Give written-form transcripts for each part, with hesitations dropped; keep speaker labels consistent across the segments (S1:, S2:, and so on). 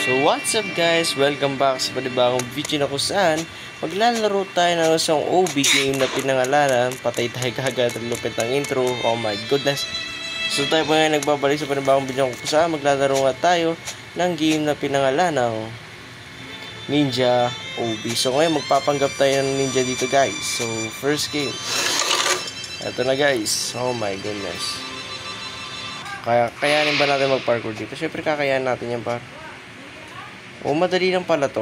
S1: So what's up guys? Welcome back sa panibagong video na kung saan maglalaro tayo ng isang OB game na pinangalanan. Patay tayo kagad ang lupit ng intro. Oh my goodness. So tayo po ngayon nagbabalik sa panibagong video kung saan maglalaro nga tayo ng game na pinangalan ng Ninja OB. So ngayon magpapanggap tayo ng ninja dito guys. So first game. Ito na guys. Oh my goodness. Kayanin ba natin mag-parkour dito? Siyempre kakayanin natin yan par. Oh, madali lang pala to.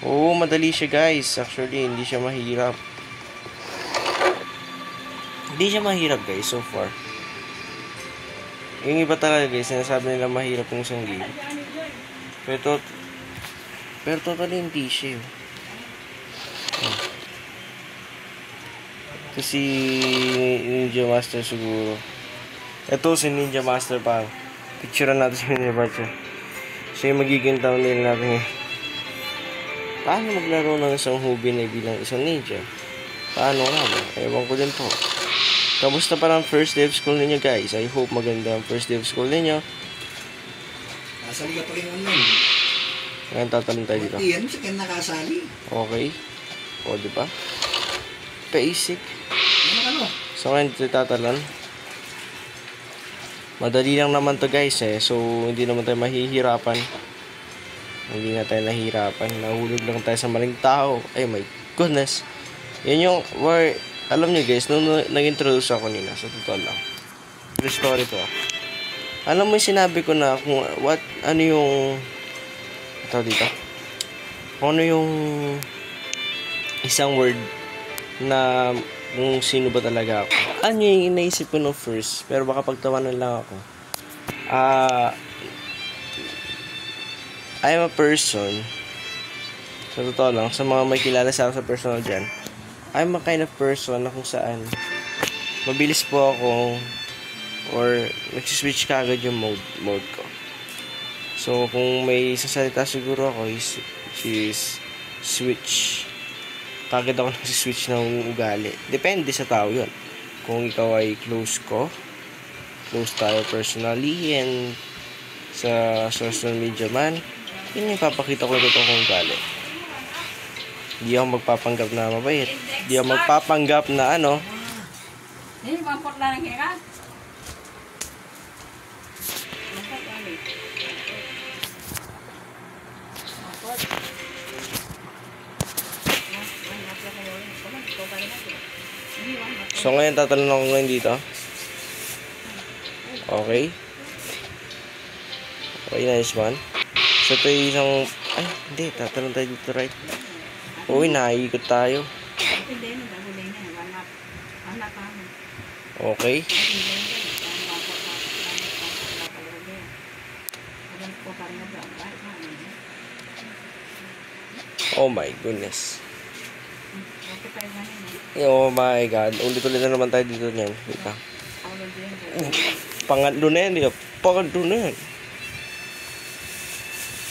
S1: Oh, madali siya guys. Actually, hindi siya mahirap. Hindi siya mahirap guys so far. Yung iba talaga guys, sinasabi nila mahirap yung isang game. Pero totally hindi siya. Oh. Ito si Ninja Master siguro. Ito si Ninja Master pa. Picturean natin si Ninja Master. Siya yung magiging thumbnail natin eh. Paano maglaro ng isang hobby na bilang isang ninja? Paano nga ba? Ewan ko din po. Kamusta pa ng first day of school ninyo guys? I hope maganda ang first day of school ninyo.
S2: Kasali ka pa rin online.
S1: Ngayon tatanong tayo dito.
S2: Iyan, siya kaya nakasali.
S1: Okay. O diba? Basic.
S2: Ano?
S1: So ngayon dito tatalon. Madali lang naman to guys eh. So hindi naman tayo mahihirapan. Hindi na tayo nahihirapan. Nahulog lang tayo sa maling tao. Ay my goodness. Yan yung where, alam nyo guys, nung nag-introduce ako nila, sa totoo lang. True story to. Alam mo yung sinabi ko na kung ano yung ito dito. Kung ano yung isang word na kung sino ba talaga ako. Ano yung inaisip ko no first, pero baka pagtawanan lang ako. I am a person, sa totoo lang, sa mga may kilala sa akin sa personal dyan, I'm a kind of person na kung saan mabilis po ako or nagsiswitch ka agad yung mode ko. So, kung may sasalita siguro ako is switch. Kagad ako nagsiswitch ng ugali. Depende sa tao yun. Kung ikaw ay close ko, close tayo personally and sa social media man, yun yung papakita ko na ito kung ugali. Hindi ako magpapanggap na mabait. Hindi ako magpapanggap na ano.
S3: Ini mampot lang kira.
S1: So ngayon tatalon ako ngayon dito. Okay. Okay, nice one. So ito yung isang, ay hindi, tatalon tayo dito right. Uy, naiikot tayo. Okay. Oh my goodness. Oh my god. Ulit-ulit na naman tayo dito niyan. Dito. Pangatlo na yan. Pangatlo na yan.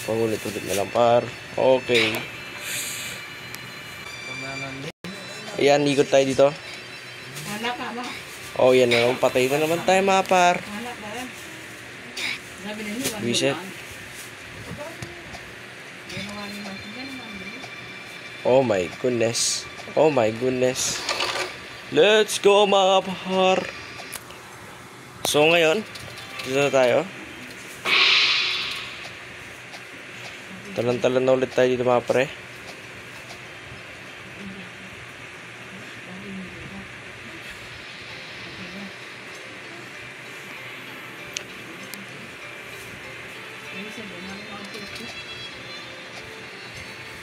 S1: Pangulit-ulit na lang par. Okay. Ayan, ikot tayo dito. Oh, yan na naman. Patay na naman tayo mga par. Reset. Oh my goodness. Oh my goodness. Let's go mga par. So ngayon, dito na tayo. Talan-talan na ulit tayo dito mga pre.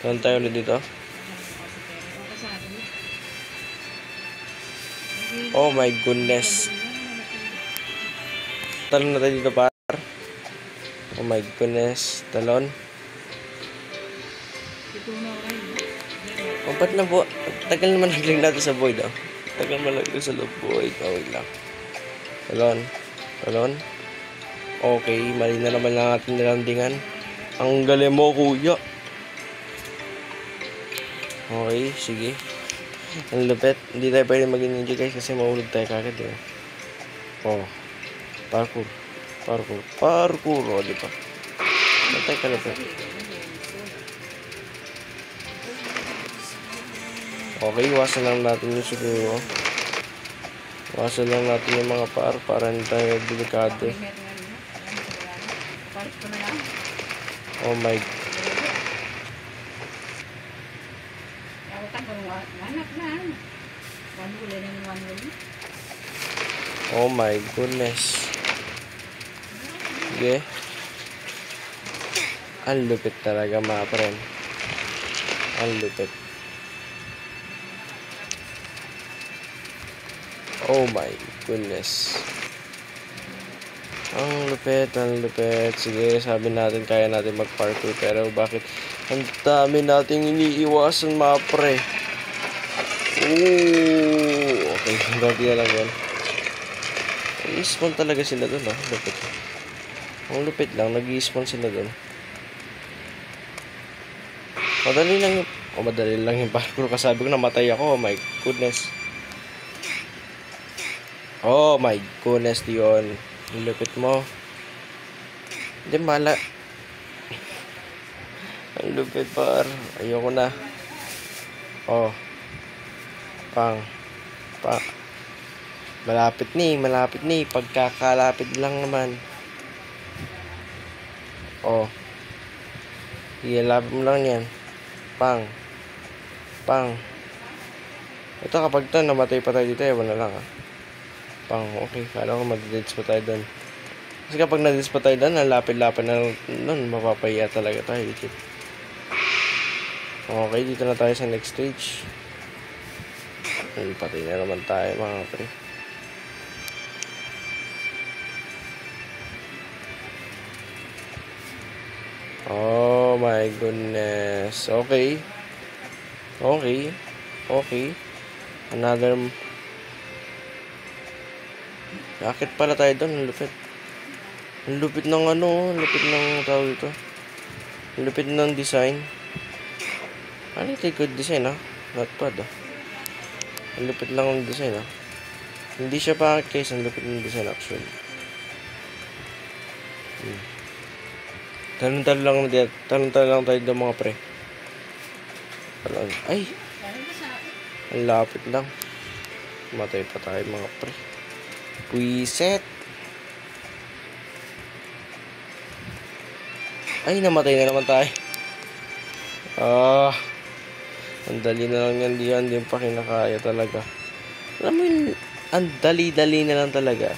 S1: Talan tayo ulit dito. Oh my goodness. Talon na tayo dito par. Oh my goodness. Talon. Oh, ba't na po? Tagal naman nagling natin sa void oh. Tagal naman nagling sa void. Oh, wait lang. Talon. Talon. Okay, mali na naman lang ating nilandingan. Ang galing mo kuya. Okay, sige. Ang lupit. Hindi tayo pwede maging ninja guys kasi mahulog tayo kagad eh. Oh. Parkour. O, diba? Patay ka na pre. Okay, iwasan lang natin yung siguro. Iwasan lang natin yung mga para hindi tayo delikado.
S3: Palit ko na lang.
S1: Oh my.
S3: Ako tanggol anak na. One wheel na yung one wheel.
S1: Oh my goodness. Sige. Ang lupit talaga mga friend. Ang lupit. Oh my goodness. Ang lupit, ang lupit. Sige, sabi natin kaya natin mag-parkour. Pero bakit ang dami nating iniiwasan mga pre? Ooh. Okay, hindi na lang yan. Nag-i-spawn talaga sila dun, oh. Lupit. Ang lupit lang, nag-i-spawn sila dun. Madali lang yung parkour. Kasabi ko namatay ako. Oh my goodness. Oh my goodness, Dion. Ang lupit mo. Hindi mala. Ang lupit par. Ayoko na. Oh. Pang. Malapit ni. Pagkakalapit lang naman. Oh. Sige, lapit mo lang yan. Pang. Ito kapag ito, namatay pa tayo dito, ewan na lang Pang, okay. Kala ko mag-deads pa tayo doon. Kasi kapag na-deads pa tayo doon, ang lapit-lapit na nun, mapapahiya talaga tayo. Okay, dito na tayo sa next stage. Patay na naman tayo mga pre. Oh my goodness. Okay. Another. Bakit pala tayo doon? Ang lupit. Ang lupit ng ang lupit ng tawag ito. Ang lupit ng design. Ano ito good design Not bad Ang lupit lang ng design Hindi siya pangit guys. Ang lupit ng design actually. Talon-talon lang tayo doon mga pre. Ay! Ang lapit lang. Matay pa tayo mga pre. Reset. Ay, namatay na naman tayo. Ang dali na lang yan diyan. Hindi pa kinakaya talaga. Alam mo yun, ang dali-dali na lang talaga.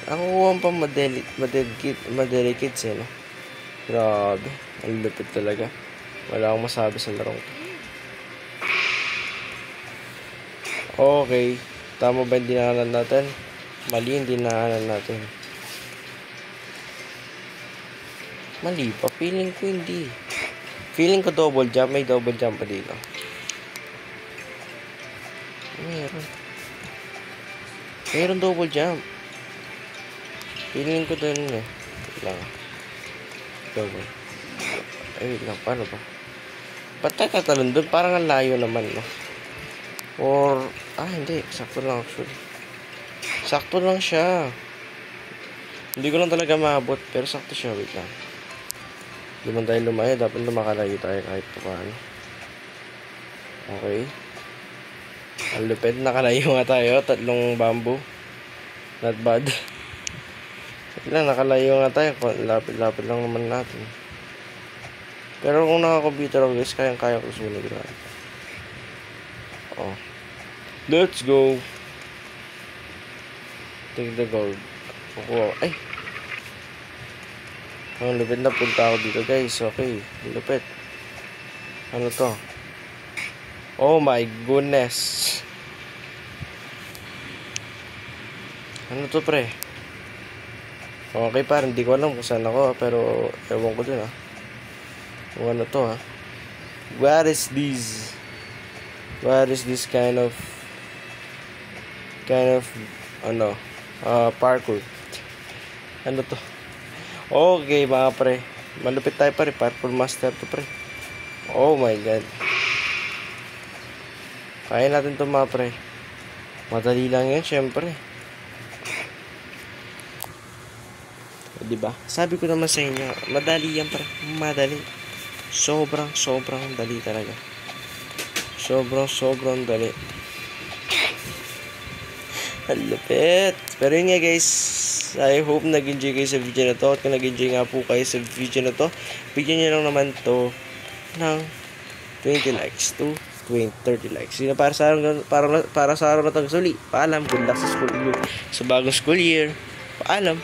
S1: Ako kuha pa madeli kids Grabe. Ang lupit talaga. Wala akong masabi sa larong to. Okay. Tama ba yung dinaanan natin? Mali yung dinaanan natin. Mali pa. Feeling ko hindi. Feeling ko double jump. May double jump pa dito. Meron double jump. Feeling ko dun lang. Double. Ay, wait lang. Paano ba? Ba't tayo tatalon dun? Parang ang layo naman, Or, hindi. Sakto lang actually. Sakto lang siya. Hindi ko lang talaga maabot. Pero sakto siya. Wait lang. Hindi man tayo lumayo. Dapat lumakalayo tayo kahit pa paano. Okay. Ang lupit. Nakalayo nga tayo. 3 bamboo. Not bad. Wait lang. Nakalayo nga tayo. Lapit-lapit lang naman natin. Pero kung naka-computer ako guys, kayang-kaya ko sunod. Oh. Let's go. Take the gold. Ay. Ang lupit na punta ako dito guys. Okay. Lupit. Ano to? Oh my goodness. Ano to pre? Okay pa. Hindi ko alam kung saan ako. Pero ewan ko dun Kung ano to What is this? What is this kind of parkour? Ano to? Okay mga pre. Malupit tayo pa rin. Parkour master to pre. Oh my god. Kaya natin to mga pre. Madali lang yan syempre. O, diba? Sabi ko naman sa inyo, madali yan pre. Madali. Sobrang dali talaga. Sobrang dali. Ang lupit. Pero yun nga guys, I hope nag-enjoy kayo sa video na to. At kung nag-enjoy nga po kayo sa video na to, bigyan nyo lang naman to ng 20 likes to 30 likes. Yun na para sa araw na to. Paalam. Good luck sa bagong school year. Paalam.